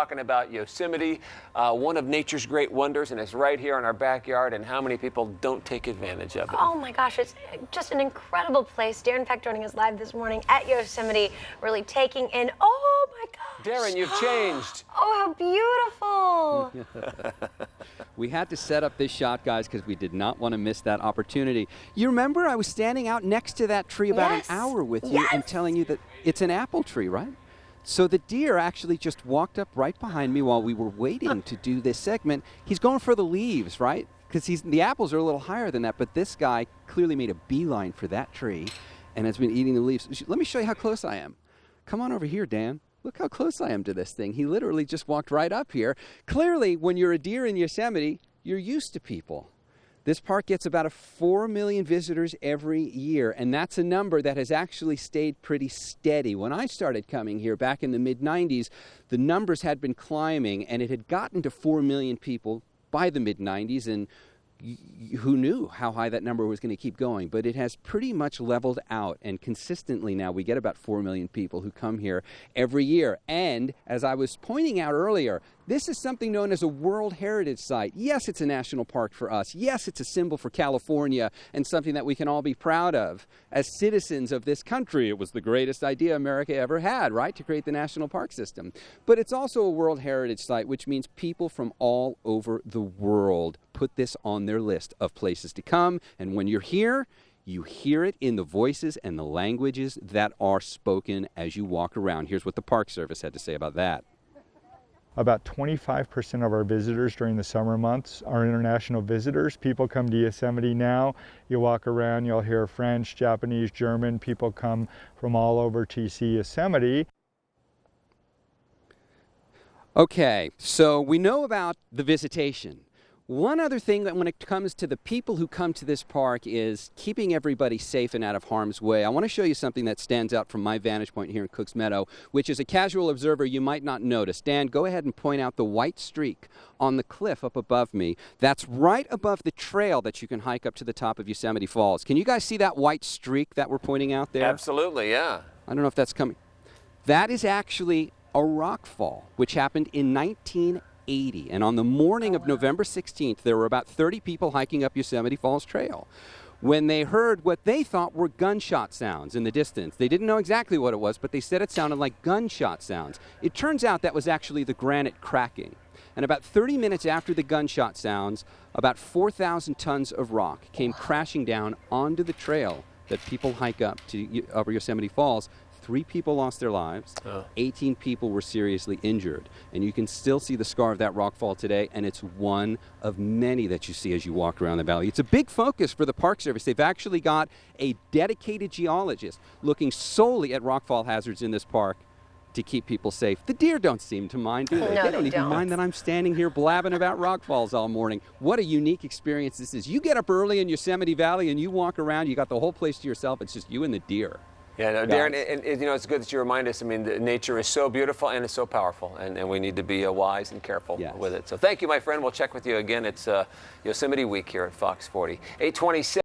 Talking about Yosemite, one of nature's great wonders, and it's right here in our backyard, and how many people don't take advantage of it? Oh my gosh, it's just an incredible place. Darren Peck joining us live this morning at Yosemite, really taking in, oh my gosh. Darren, you've changed. Oh, how beautiful. We had to set up this shot, guys, because we did not want to miss that opportunity. You remember I was standing out next to that tree about an hour with you and telling you that it's an apple tree, right? So the deer actually just walked up right behind me while we were waiting to do this segment. He's going for the leaves, right? Because the apples are a little higher than that, but this guy clearly made a beeline for that tree and has been eating the leaves. Let me show you how close I am. Come on over here, Dan. Look how close I am to this thing. He literally just walked right up here. Clearly, when you're a deer in Yosemite, you're used to people. This park gets about 4 million visitors every year, and that's a number that has actually stayed pretty steady. When I started coming here back in the mid-90s, the numbers had been climbing, and it had gotten to 4 million people by the mid-90s, and who knew how high that number was going to keep going, but it has pretty much leveled out, and consistently now we get about 4 million people who come here every year. And as I was pointing out earlier, this is something known as a World Heritage Site. Yes, it's a national park for us. Yes, it's a symbol for California and something that we can all be proud of. As citizens of this country, it was the greatest idea America ever had, right, to create the national park system. But it's also a World Heritage Site, which means people from all over the world put this on their list of places to come. And when you're here, you hear it in the voices and the languages that are spoken as you walk around. Here's what the Park Service had to say about that. About 25% of our visitors during the summer months are international visitors. People come to Yosemite now. You walk around, you'll hear French, Japanese, German. People come from all over to see Yosemite. Okay, so we know about the visitation. One other thing that when it comes to the people who come to this park is keeping everybody safe and out of harm's way. I want to show you something that stands out from my vantage point here in Cooks Meadow, which is a casual observer you might not notice. Dan, go ahead and point out the white streak on the cliff up above me. That's right above the trail that you can hike up to the top of Yosemite Falls. Can you guys see that white streak that we're pointing out there? Absolutely, yeah. I don't know if that's coming. That is actually a rock fall, which happened in 1980. And on the morning of November 16th, there were about 30 people hiking up Yosemite Falls Trail when they heard what they thought were gunshot sounds in the distance. They didn't know exactly what it was, but they said it sounded like gunshot sounds. It turns out that was actually the granite cracking. And about 30 minutes after the gunshot sounds, about 4,000 tons of rock came crashing down onto the trail that people hike up to Upper Yosemite Falls. 3 people lost their lives, 18 people were seriously injured. And you can still see the scar of that rockfall today, and it's one of many that you see as you walk around the valley. It's a big focus for the Park Service. They've actually got a dedicated geologist looking solely at rockfall hazards in this park to keep people safe. The deer don't seem to mind, do they? No, They don't even mind that I'm standing here blabbing about rockfalls all morning. What a unique experience this is. You get up early in Yosemite Valley and you walk around, you got the whole place to yourself. It's just you and the deer. Yeah, no, Darren, and it's good that you remind us. I mean, nature is so beautiful and it's so powerful, and we need to be wise and careful with it. So thank you, my friend. We'll check with you again. It's Yosemite Week here at Fox 40. 8:26.